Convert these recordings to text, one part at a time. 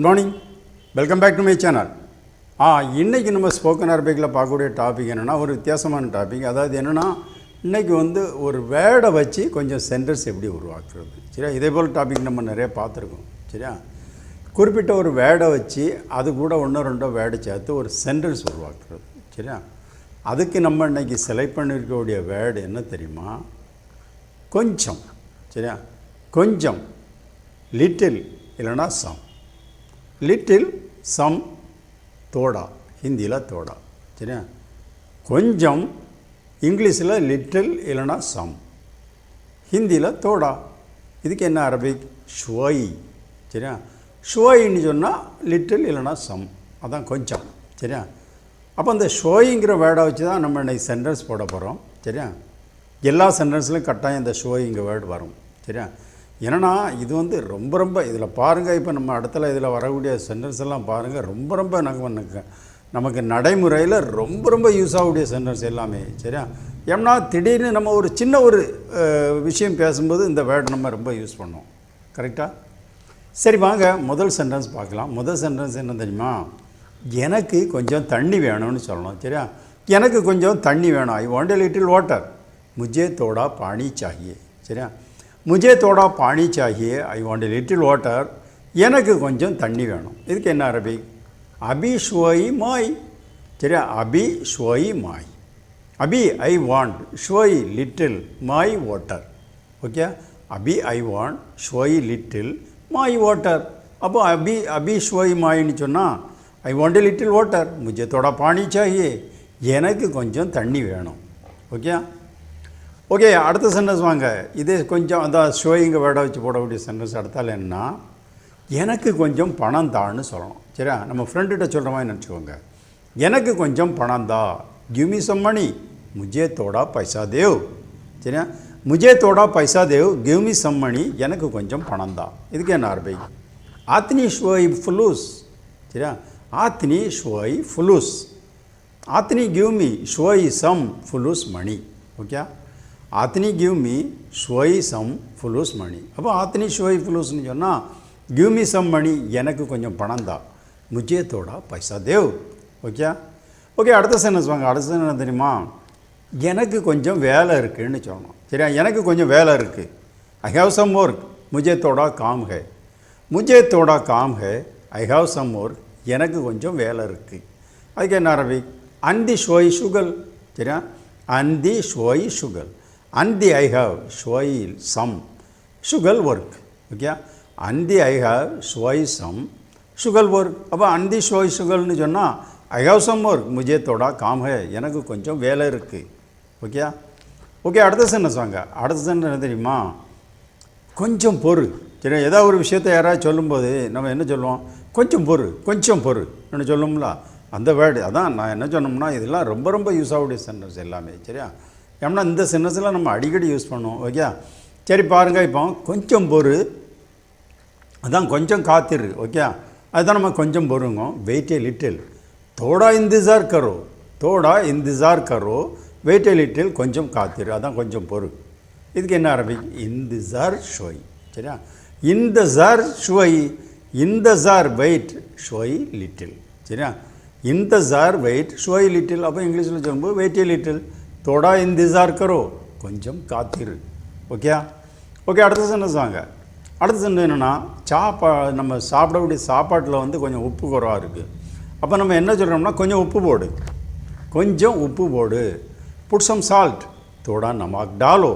Morning, welcome back to my channel. இன்றைக்கி நம்ம spoken அரபிக்கில் பார்க்கக்கூடிய டாபிக் என்னென்னா ஒரு வித்தியாசமான டாபிக். அதாவது என்னென்னா இன்றைக்கி ஒரு வேர்டை வச்சு கொஞ்சம் சென்டென்ஸ் எப்படி உருவாக்குறது. சரியா, இதே போல் டாபிக் நம்ம நிறைய பார்த்துருக்கோம். சரியா, குறிப்பிட்ட ஒரு வேர்டை வச்சு அது கூட ஒன்றோ ரெண்டோ வேர்டை சேர்த்து ஒரு சென்டென்ஸ் உருவாக்குறது. சரியா, அதுக்கு நம்ம இன்றைக்கி செலக்ட் பண்ணியிருக்கக்கூடிய வேர்டு என்ன தெரியுமா? கொஞ்சம். சரியா, கொஞ்சம், லிட்டில் இல்லைனா சம். லிட்டில், சம், தோடா, ஹிந்தியில் தோடா. சரியா, கொஞ்சம் இங்கிலீஷில் லிட்டில் இல்லைனா சம், ஹிந்தியில் தோடா. இதுக்கு என்ன அரபிக்? ஷுவை. சரியா, ஷுவைன்னு சொன்னால் லிட்டில் இல்லைனா சம், அதான் கொஞ்சம். சரியா, அப்போ அந்த ஷோயிங்கிற வேர்டை வச்சு தான் நம்ம இன்றைக்கி சென்டென்ஸ் போட போகிறோம். சரியா, எல்லா சென்டென்ஸ்லையும் கட்டாயம் இந்த ஷோயிங்கிற வேர்டு வரும். சரியா, ஏன்னா இது ரொம்ப இதில் பாருங்கள். இப்போ நம்ம இடத்துல இதில் வரக்கூடிய சென்டென்ஸ் எல்லாம் பாருங்கள், ரொம்ப நமக்கு நடைமுறையில் ரொம்ப யூஸ் ஆகக்கூடிய சென்டென்ஸ் எல்லாமே. சரியா, ஏன்னா திடீர்னு நம்ம ஒரு சின்ன ஒரு விஷயம் பேசும்போது இந்த வேர்டு நம்ம ரொம்ப யூஸ் பண்ணோம். கரெக்டாக? சரி, வாங்க முதல் சென்டென்ஸ் பார்க்கலாம். முதல் சென்டென்ஸ் என்ன தெரியுமா? எனக்கு கொஞ்சம் தண்ணி வேணும்னு சொல்லணும். சரியா, எனக்கு கொஞ்சம் தண்ணி வேணும். I want a little water. முझे थोड़ा पानी चाहिए. சரியா, मुझे थोड़ा पानी चाहिए. I want a little water. எனக்கு கொஞ்சம் தண்ணி வேணும். இதுக்கு என்ன அரபிக்? அபி ஷுவை மாய். சரியா, அபி ஷுவை மாய். அபி ஐ வாண்ட், ஷுவை லிட்டில், மாய் வாட்டர். ஓகே, அபி ஐ வாண்ட், ஷுவை லிட்டில், மாய் வாட்டர். அப்போ அபி ஷுவை மாயின்னு சொன்னால் I want a little water, मुझे थोड़ा पानी चाहिए. எனக்கு கொஞ்சம் தண்ணி வேணும். ஓகே, அடுத்த சென்டென்ஸ் வாங்க. இதே கொஞ்சம் அதான் ஷோயிங்க வேர்டை வச்சு போடக்கூடிய சென்டென்ஸ். அடுத்தால் என்னன்னா, எனக்கு கொஞ்சம் பணம் தான்னு சொல்லணும். சரியா, நம்ம ஃப்ரெண்டுகிட்ட சொல்கிற மாதிரி நினச்சிக்கோங்க. எனக்கு கொஞ்சம் பணம் தா, கிவ் மீ சம் மணி. मुझे थोड़ा पैसा देव. சரியா, मुझे थोड़ा पैसा देव, give me some money. எனக்கு கொஞ்சம் பணம் தா. இதுக்கு என்ன அரபிக்? ஆத்னி ஷுவை ஃபுலூஸ். சரியா, ஆத்னி ஷுவை ஃபுலூஸ். ஆத்னி கிவ் மீ ஷுவை சம் ஃபுலூஸ் money. Okay, ஆத்னி give me ஷுவை some ஃபுலூஸ் மணி. அப்போ ஆத்னி ஷுவை ஃபுலூஸ்னு சொன்னால் கிவ் மீ சம் மணி, எனக்கு கொஞ்சம் பணம் தான். முझे थोड़ा पैसा தேவ். ஓகே, அடுத்த சென்டென்ஸ் வாங்க. அடுத்த சென்டென்ஸ் என்ன தெரியுமா? எனக்கு கொஞ்சம் வேலை இருக்குதுன்னு சொல்லணும். சரியா, எனக்கு கொஞ்சம் வேலை இருக்குது. I have some work. मुझे थोड़ा काम है. मुझे थोड़ा काम है. I have some work. எனக்கு கொஞ்சம் வேலை இருக்குது. அதுக்கு என்ன அரபிக்? அந்தி ஷுவை ஷுகல். சரியா, அந்தி ஷுவை ஷுகல். அந்தி ஐ ஹாவ் ஷுவை சம் ஷுகல் ஒர்க். ஓகே, அந்தி ஐ ஹாவ் ஷுவை சம் ஷுகல் ஒர்க். அப்போ அந்தி ஷுவை ஷுகல்னு சொன்னால் ஐ ஹாவ் சம் ஒர்க், मुझे थोड़ा काम है. எனக்கு கொஞ்சம் வேலை இருக்குது. ஓகே, அடுத்த சென்டென்ஸ் வாங்க. அடுத்த சென்டென்ஸ் என்ன தெரியுமா? கொஞ்சம் பொறு. சரி, ஏதாவது ஒரு விஷயத்தை யாராவது சொல்லும்போது நம்ம என்ன சொல்லுவோம்? கொஞ்சம் பொறு, கொஞ்சம் பொறு என்ன சொல்லுவோம்ல, அந்த வேர்டு. அதான் நான் என்ன சொன்னோம்னா இதெல்லாம் ரொம்ப யூஸ் ஆகக்கூடிய சென்டென்ஸ் எல்லாமே. சரியா, ஏன்னா இந்த சென்டென்ஸ்லாம் நம்ம அடிக்கடி யூஸ் பண்ணுவோம். ஓகே, சரி பாருங்கள். இப்போ கொஞ்சம் பொறு, அதான் கொஞ்சம் காத்திரு. ஓகே, அதுதான் நம்ம கொஞ்சம் பொறுங்க. வெயிட் ஏ லிட்டில், தோடா இந்திசார் கரோ. தோடா இந்திசார் கரோ, வெயிட் ஏ லிட்டில், கொஞ்சம் காத்திரு, அதான் கொஞ்சம் பொறு. இதுக்கு என்ன அரபிக்? இந்திசார் ஷுவை. சரியா, இந்தசார் ஷுவை. இந்தசார் வெயிட், ஷுவை லிட்டில். சரியா, இந்தசார் வெயிட், ஷுவை லிட்டில். அப்போ இங்கிலீஷில் சொல்லும்போது வெயிட் ஏ லிட்டில், தோடா இந்திசார் கரோ, கொஞ்சம் காத்திரு. ஓகே, அடுத்த சென்டென்ஸ் வாங்க. அடுத்த சென்டென்ஸ் என்னென்னா, நம்ம சாப்பிடக்கூடிய சாப்பாட்டில் கொஞ்சம் உப்பு குறைவாக இருக்குது. அப்போ நம்ம என்ன சொல்கிறோம்னா கொஞ்சம் உப்பு போடு, கொஞ்சம் உப்பு போடு. Put some salt. தோடா நமாக் டாலோ.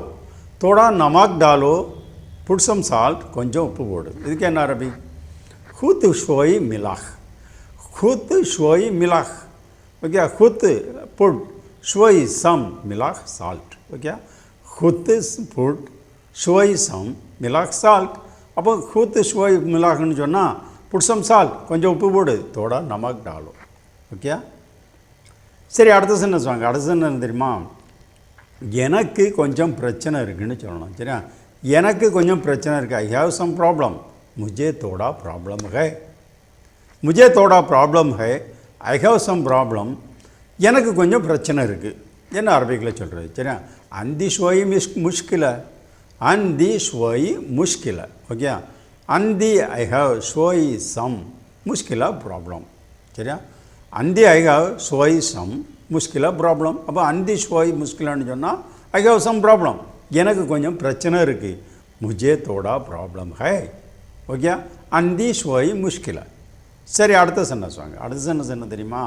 தோடா நமாக் டாலோ, புட் சம் சால்ட், கொஞ்சம் உப்பு போடு. இதுக்கு என்ன அரபிக்? ஹூத் ஷுவை மிலாஹ். ஹூத் ஷுவை மிலாஹ். ஓகே, ஹூத் புட், ஷுவை சம், மிலாஹ் சால்ட். ஓகே, ஹூத் புட், ஷுவை சம், மிலாஹ் சால்ட். அப்போ ஹூத் ஷுவை மிலாஹ்னு சொன்னால் புட் சம் சால்ட், கொஞ்சம் உப்பு போடு. தோடா நமாக் டாலோ. ஓகே, சரி அடுத்த சென்டென்ஸ் வாங்க. அடுத்த சென்டென்ஸ் தெரியுமா? எனக்கு கொஞ்சம் பிரச்சனை இருக்குதுன்னு சொல்லணும். சரியா, எனக்கு கொஞ்சம் பிரச்சனை இருக்குது. I have some problem. मुझे थोड़ा प्रॉब्लम है. मुझे थोड़ा प्रॉब्लम है. I have some problem. எனக்கு கொஞ்சம் பிரச்சனை இருக்குது. என்ன அரபிக்கில் சொல்கிறது? சரியா, அந்தி ஷுவை முஷ்கில. அந்தி ஷுவை முஷ்கில. ஓகே, அந்தி ஐ ஹாவ் ஷுவை சம் முஷ்கிலா ப்ராப்ளம். சரியா? அந்தி ஐ ஹாவ் சோய் சம் முஷ்கிலா ப்ராப்ளம். அப்போ அந்தி சோய் முஷ்கிலான்னு சொன்னால் ஐ ஹாவ் சம் ப்ராப்ளம், எனக்கு கொஞ்சம் பிரச்சனை இருக்குது. முஜே தோடா ப்ராப்ளம் ஹை. ஓகே, அந்தி சோய் முஷ்கிலா. சரி, அடுத்த சென்டென்ஸ் வாங்க. அடுத்த சென்டென்ஸ் என்ன தெரியுமா?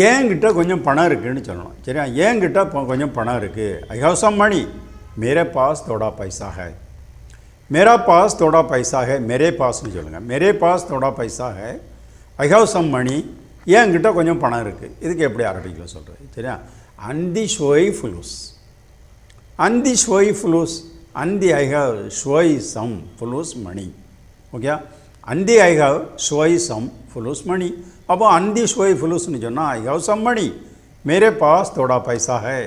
என்கிட்ட கொஞ்சம் பணம் இருக்குதுன்னு சொல்லணும். சரியா? என்கிட்ட கொஞ்சம் பணம் இருக்குது. I have some money. मेरे पास थोड़ा पैसा है. मेरा पास थोड़ा पैसा है. मेरे पासன்னு சொல்லுங்கள். मेरे पास थोड़ा पैसा है. I have some money. என்கிட்ட கொஞ்சம் பணம் இருக்குது. இதுக்கு எப்படி அரபிக்கில் சொல்கிறது? சரியா? அந்தி ஷோய் ஃபுலூஸ். அந்தி ஷோய் ஃபுலூஸ். அந்தி ஐ ஹாவ் ஷோய் சம் ஃபுலூஸ் மணி. ஓகே, அந்தி ஐ ஹாவ் ஷோய் சம் ஃபுலூஸ் மணி. அப்போ அந்தி ஷோய் ஃபுலூஸ்ன்னு சொன்னால் ஐ ஹாவ் சம் மணி. மேரே பாஸ் தோடா பைசா ஹை.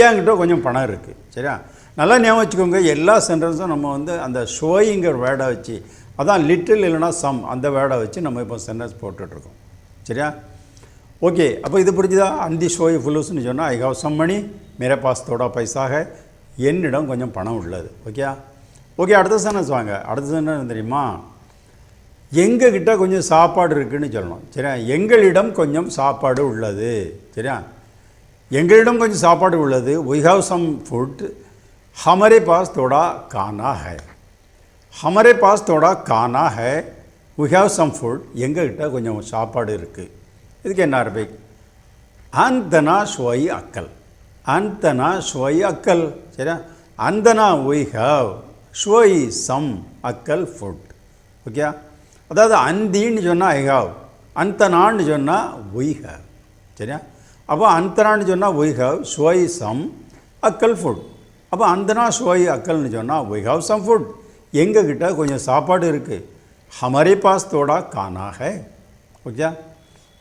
என்கிட்ட கொஞ்சம் பணம் இருக்குது. சரியா? நல்லா ஞாபகம் வச்சுக்கோங்க. எல்லா சென்டென்ஸும் நம்ம அந்த ஷோயிங்கிற வேர்டை வச்சு, அதான் லிட்டில் இல்லைனா சம், அந்த வேர்டை வச்சு நம்ம இப்போ சென்டென்ஸ் போட்டுட்ருக்கோம். சரியா? ஓகே, அப்போ இது புரிஞ்சுதா? அந்தி ஷோய் ஃபுலூஸ்ன்னு சொன்னால் ஐ ஹாவ் சம் மணி. மேரே பாஸ் தோடா பைசாக, என்னிடம் கொஞ்சம் பணம் உள்ளது. ஓகே ஓகே அடுத்த சென்டென்ஸ் வாங்க. அடுத்த சென்டென்ஸ் தெரியுமா? எங்ககிட்ட கொஞ்சம் சாப்பாடு இருக்குதுன்னு சொல்லணும். சரியா? எங்களிடம் கொஞ்சம் சாப்பாடு உள்ளது. சரியா? எங்களிடம் கொஞ்சம் சாப்பாடு உள்ளது. We have some food. हमारे पास थोड़ा खाना है. हमारे पास थोड़ा खाना है. We have some food. எங்ககிட்ட கொஞ்சம் சாப்பாடு இருக்குது. இதுக்கு என்ன அரபிக்? அந்தனா ஷோய் அக்கல். அந்தனா ஷோய் அக்கல். சரியா? அந்தனா வி ஹாவ் ஷோய் சம் அக்கல் ஃபுட். ஓகே, அதாவது அந்தின்னு சொன்னால் ஐ ஹாவ், அந்தனான்னு சொன்னால் வி ஹாவ். சரியா? அப்போ அந்தனான்னு சொன்னால் வி ஹாவ் ஷோய் சம் அக்கல் ஃபுட். அப்போ அந்தனா ஷோய் அக்கல்னு சொன்னால் வி ஹாவ் சம் ஃபுட். எங்ககிட்ட கொஞ்சம் சாப்பாடு இருக்குது. ஹமாரே பாஸ் தோடா கானா ஹை. ஓகே,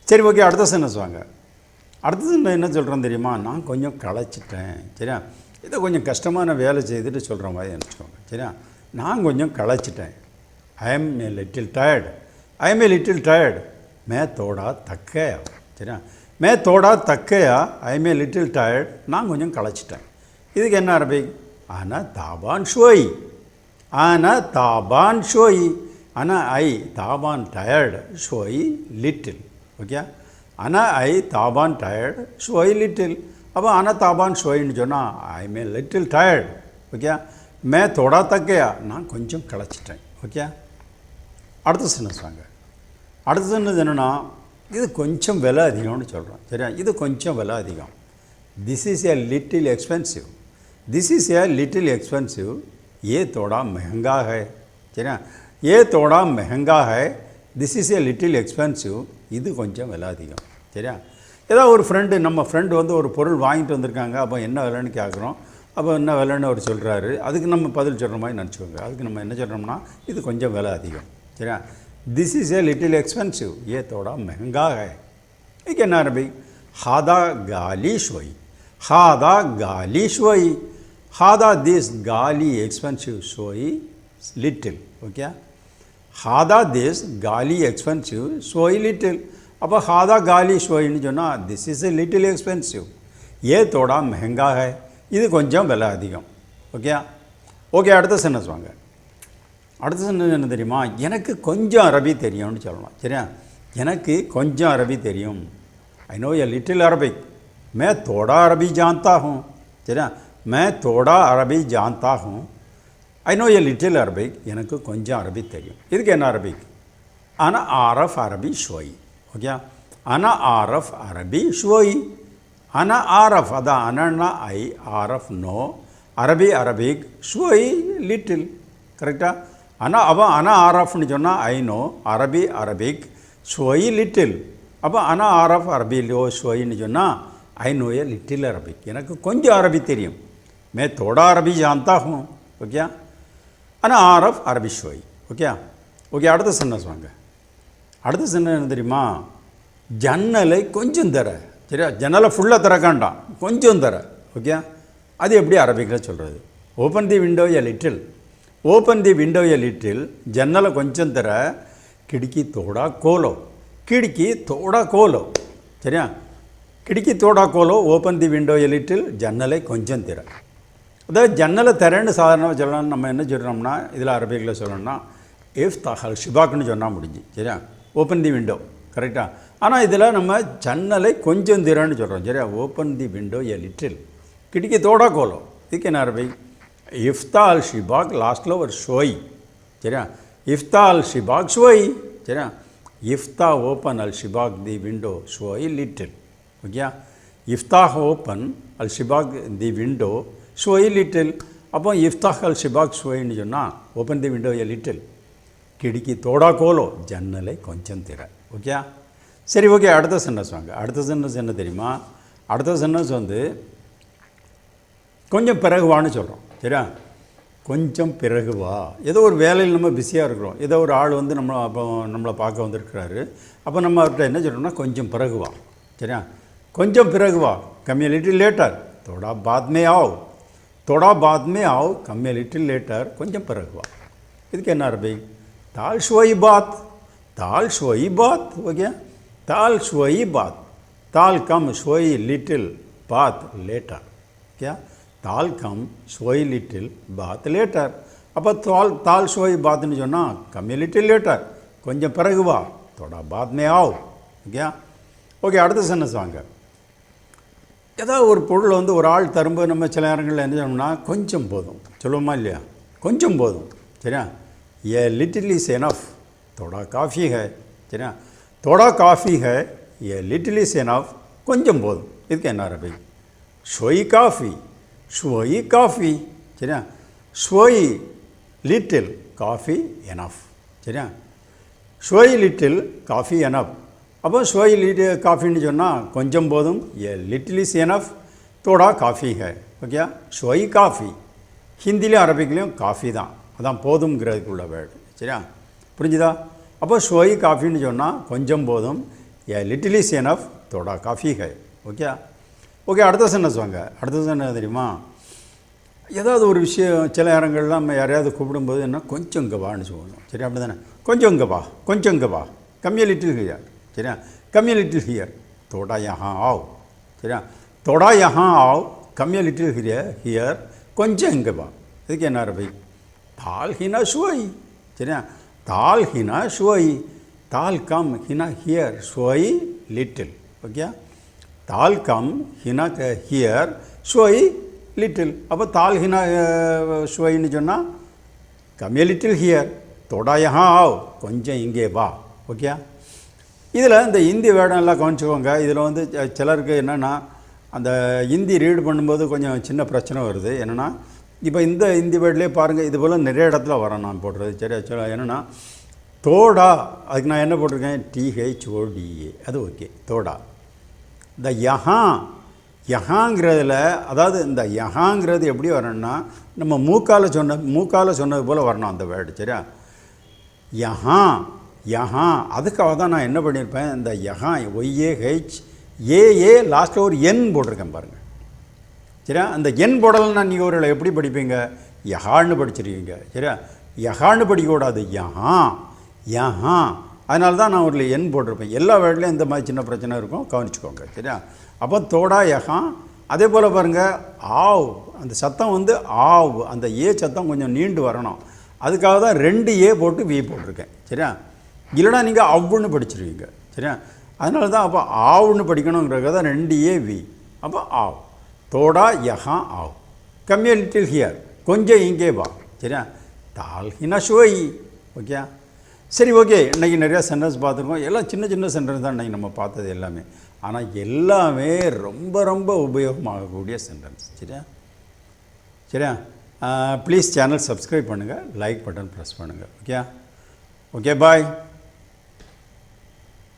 சரி ஓகே அடுத்த சென்டென்ஸ் வாங்க. அடுத்த சென்டென்ஸ் என்ன சொல்கிறேன் தெரியுமா? நான் கொஞ்சம் களைச்சிட்டேன். சரியா? இதை கொஞ்சம் கஷ்டமான வேலை செய்துட்டு சொல்கிற மாதிரி நினச்சிக்கோங்க. சரியா? நான் கொஞ்சம் களைச்சிட்டேன். I am a little tired. I am a little tired. மே தோடா தக்கையா. சரியா? மே தோடா தக்கையா. I am a little tired. நான் கொஞ்சம் களைச்சிட்டேன். இதுக்கு என்ன அரபிக்? ஆனா தாபான் ஷோய். ஆனா தாபான் ஷோய். ஆனா ஐ தாபான் டயர்டு ஷோய் லிட்டில். ஓகே, ஆனா ஐ தாபான் டயர்டு ஷோய் லிட்டில். அப்போ ஆனா தாபான் ஷோயின்னு சொன்னால் ஐ மே லிட்டில் டயர்டு. ஓகே, மே தோடா தக்கையா. நான் கொஞ்சம் களைச்சிட்டேன். ஓகே, அடுத்த சென்டென்ஸ் வாங்க. அடுத்த சென்டென்ஸ் என்னென்னா, இது கொஞ்சம் விலை அதிகம்னு சொல்கிறோம். சரியா? இது கொஞ்சம் விலை அதிகம். This is a little expensive. This is a little expensive. ये थोड़ा महंगा है. சரியா? ये थोड़ा महंगा है. This is a little expensive. இது கொஞ்சம் விலை அதிகம். சரியா? ஏதாவது ஒரு நம்ம ஃப்ரெண்டு ஒரு பொருள் வாங்கிட்டு வந்திருக்காங்க. அப்போ என்ன விலைன்னு கேட்குறோம். அப்போ என்ன விலைன்னு அவர் சொல்கிறாரு. அதுக்கு நம்ம பதில் சொல்கிற மாதிரி நினச்சிக்கோங்க. அதுக்கு நம்ம என்ன சொல்கிறோம்னா, இது கொஞ்சம் விலை அதிகம். சரியா? This is a little expensive. ये थोड़ा महंगा है. இதுக்கு என்ன அரபிக்? हादा गाली शोई. हादा गाली शोई. हादा दिस गाली एक्सपेंसिव शोई लिटिल. ओके, हादा दिस गाली एक्सपेंसिव शोई लिटिल. अब हादा गाली शोईன்னு சொன்னால் this is a little expensive. ये थोड़ा महंगा है. இது கொஞ்சம் விலை அதிகம். ஓகே ஓகே அடுத்த சென்டென்ஸ் வாங்க. அடுத்த சென்டென்ஸ் என்ன தெரியுமா? எனக்கு கொஞ்சம் அரபி தெரியும்னு சொல்லலாம். சரியா? எனக்கு கொஞ்சம் அரபி தெரியும். I know a little Arabic. मैं थोड़ा अरबी जानता हूँ. சரியா? मैं थोड़ा अरबी जानता हूँ. I know a little Arabic. எனக்கு கொஞ்சம் அரபி தெரியும். இதுக்கு என்ன அரபிக்? आना आरफ अरबी शोई. ஓகே, आना आरफ अरबी शोई. आना आरफ அதான் அனன்னா ஐ, ஆரஃப் நோ, அரபி அரபிக், ஷோய் லிட்டில். கரெக்டாக? ஆனால் அப்போ அனா ஆரஃப்னு சொன்னால் ஐ நோ, அரபி அரபிக், ஷோய் லிட்டில். அப்போ அனா ஆரஃப் அரபிலோ ஷோயின்னு சொன்னால் I know a little Arabic. எனக்கு கொஞ்சம் அரபி தெரியும். மே தோடா அரபி ஜான்தா ஹூம். ஓகே, ஆனால் ஆரஃப் அரபி ஷோய். ஓகே ஓகே அடுத்த சென்டென்ஸ் வாங்க. அடுத்த சென்டென்ஸ் என்ன தெரியுமா? ஜன்னலை கொஞ்சம் தர. சரியா? ஜன்னலை ஃபுல்லாக திறக்காண்டாம், கொஞ்சம் தர. ஓகே, அது எப்படி அரபிக்கில் சொல்கிறது? Open the window a little. Open the window a little. ஜன்னலை கொஞ்சம் தர. கிடுக்கி தோடா கோலோ. கிடுக்கி தோடா கோலோ. சரியா? கிடுக்கி தோடா கோலோ. Open the window a little. ஜன்னலை கொஞ்சம் திற. அதாவது ஜன்னலை திறன்னு சாதாரணமாக சொல்லணும். நம்ம என்ன சொல்கிறோம்னா, இதில் அரபிக்கில் சொல்லணும்னா இஃப்தாஹல் ஷிபாக்னு சொன்னால் முடிஞ்சு. சரியா? Open the window. கரெக்டாக? ஆனால் இதில் நம்ம ஜன்னலை கொஞ்சம் திறன்னு சொல்கிறோம். சரியா? Open the window a little. கிடிக்கி தோடா கோலம். இதுக்கு என்ன அரபிக்? இஃப்தா அல் ஷிபாக் லாஸ்ட்டில் ஒரு ஷோய். சரியா? இஃப்தா அல் ஷிபாக் ஷோய். சரியா? இஃப்தா ஓப்பன் அல் ஷிபாக் தி விண்டோ ஷோய் லிட்டில். ஓகே? இஃப்தா ஓப்பன் அல் ஷிபாக் தி விண்டோ ஷோய் லிட்டில். அப்போ இஃப்தாஹ் அல் ஷிபாக் ஷோயின்னு சொன்னால் open the window a little. கிடிக்கி தோடா கோலோ, ஜன்னலை கொஞ்சம் திற. ஓகே? சரி, ஓகே. அடுத்த சென்டென்ஸ் வாங்க. அடுத்த சென்டென்ஸ் என்ன தெரியுமா? அடுத்த சென்டென்ஸ் வந்து கொஞ்சம் பிறகு வான்னு சொல்கிறோம். சரியா? கொஞ்சம் பிறகு வா. ஏதோ ஒரு வேலையில் நம்ம பிஸியாக இருக்கிறோம். ஏதோ ஒரு ஆள் வந்து நம்மளை பார்க்க வந்திருக்கிறாரு. அப்போ நம்ம அவர்கிட்ட என்ன சொல்கிறோம்னா கொஞ்சம் பிறகு வா. சரியா? கொஞ்சம் பிறகு வா. Come a little later. தோடா பாத் மே ஆவ். தோடா பாத் மே ஆவ். Come a little later. கொஞ்சம் பிறகு வா. இதுக்கு என்ன அரபிக்? தால் ஷோயி பாத். தால் ஷோயி பாத். ஓகே? தால் ஷோயி பாத். தால் கம் ஷோயி லிட்டில் பாத் லேட்டர். ஓகே? தால் கம் ஷோயி லிட்டில் பாத் லேட்டர். அப்போ தால் ஷோயி பாத்னு சொன்னால் கம் எ லிட்டில் லேட்டர். கொஞ்சம் பிறகு வா. தோடா பாத் மே ஆவ். ஓகே? ஓகே. அடுத்த சென்டென்ஸ் வாங்க. ஏதாவது ஒரு பொருள் வந்து ஒரு ஆள் தரும்போது நம்ம சில நேரங்களில் என்ன சொல்லணும்னா கொஞ்சம் போதும் சொல்லுவோமா இல்லையா? கொஞ்சம் போதும். சரியா? ये लिटिल इज़ एनफ. थोड़ा काफ़ी है. சரியா? थोड़ा काफ़ी है. ये लिटिल इज़ एनफ. கொஞ்சம் போதும். இதுக்கு என்ன அரபி? ஷோய் காஃபி. ஷோய் காஃபி. சரியா? ஷோய் லிட்டில் காஃபி எனஃப். சரியா? ஷோய் லிட்டில் காஃபி எனஃப். அப்போ ஷோய் லிட்டில் காஃபின்னு சொன்னால் கொஞ்சம் போதும். ये लिटिल इज़ एनफ. थोड़ा काफ़ी है. ஓகே? ஷோய் காஃபி. ஹிந்திலையும் அரபிக்லேயும் காஃபி தான். அதான் போதும்ங்கிறதுக்குள்ள வேர்டு. சரியா? புரிஞ்சுதா? அப்போ ஷோய் காஃபின்னு சொன்னால் கொஞ்சம் போதும். A little is enough. தோடா காஃபி ஹை. ஓகே? ஓகே. அடுத்த சென்டென்ஸ் வாங்க. அடுத்த சென்டென்ஸ் தெரியுமா? ஏதாவது ஒரு விஷயம் சில நேரங்களில் நம்ம யாரையாவது கூப்பிடும்போது என்ன கொஞ்சம் இங்கே வான்னு சொல்லணும். சரியா? அப்படி தானே? கொஞ்சம் இங்கே வா. கொஞ்சம் இங்கே வா. Come a little here. சரியா? Come a little here. தோடா யஹாं ஆவ். சரியா? தோடா யஹாं ஆவ். Come a little here. கொஞ்சம் இங்கே வா. இதுக்கு என்ன அரபி? தால் ஹினா ஷோய். சரியா? தால் ஹினா ஷோய். தால் கம் ஹினா ஹியர். ஷோய் லிட்டில். ஓகே? தால் கம் ஹினா ஹியர். ஷோய் லிட்டில். அப்போ தால் ஹினா ஷோயின்னு சொன்னால் கம் எ லிட்டில் ஹியர். தோடா யஹாं ஆவ். கொஞ்சம் இங்கே வா. ஓகே? இதில் இந்த ஹிந்தி வேர்டெல்லாம் கவனிச்சுக்கோங்க. இதில் வந்து சிலருக்கு என்னென்னா அந்த ஹிந்தி ரீடு பண்ணும்போது கொஞ்சம் சின்ன பிரச்சனை வருது. என்னென்னா இப்போ இந்த ஹிந்தி வேர்ட்லேயே பாருங்கள், இது போல் நிறைய இடத்துல வரேன் நான் போடுறது. சரி? ஆக்சுவலாக என்னென்னா தோடா, அதுக்கு நான் என்ன போட்டிருக்கேன்? THODA. அது ஓகே. தோடா. இந்த யஹாங்கிறதுல, அதாவது இந்த யஹாங்கிறது எப்படி வரணும்னா நம்ம மூக்கால் சொன்னது போல் வரணும் அந்த வேர்டு. சரியா? யஹாं. அதுக்காக தான் நான் என்ன பண்ணியிருப்பேன்? இந்த யஹாं OAHAA லாஸ்ட்டில் ஒரு என் போட்டிருக்கேன் பாருங்கள். சரியா? அந்த எண் போடலைன்னா நீங்கள் ஒரு எப்படி படிப்பீங்க? யஹான்னு படிச்சிருவீங்க. சரியா? யஹான்னு படிக்கக்கூடாது. யஹான். அதனால தான் நான் ஒரு எண் போட்டிருப்பேன். எல்லா வேர்ட்லேயும் இந்த மாதிரி சின்ன பிரச்சனை இருக்கும், கவனிச்சுக்கோங்க. சரியா? அப்போ தோடா யஹான். அதே போல் பாருங்கள், ஆவ். அந்த சத்தம் வந்து ஆவ். அந்த ஏ சத்தம் கொஞ்சம் நீண்டு வரணும். அதுக்காக தான் 2 ஏ போட்டு வி போட்டிருக்கேன். சரியா? இல்லைனா நீங்கள் அவ்வுன்னு படிச்சிருவீங்க. சரியா? அதனால தான் அப்போ ஆவுன்னு படிக்கணுங்கிறதுக்காக தான் 2 ஏ வி. அப்போ ஆவ். தோடா யஹாं ஆவ். Come a little here. கொஞ்சம் இங்கே வா. சரியா? தால் ஹினா ஷோய். ஓகே? சரி, ஓகே. இன்றைக்கி நிறையா சென்டென்ஸ் பார்த்துருக்கோம். எல்லாம் சின்ன சின்ன சென்டென்ஸ் தான் இன்றைக்கி நம்ம பார்த்தது எல்லாமே. ஆனால் எல்லாமே ரொம்ப ரொம்ப உபயோகமாகக்கூடிய சென்டென்ஸ். சரியா? சரியா? ப்ளீஸ் சேனல் சப்ஸ்கிரைப் பண்ணுங்கள், லைக் பட்டன் ப்ரெஸ் பண்ணுங்கள். ஓகே? ஓகே, பாய்.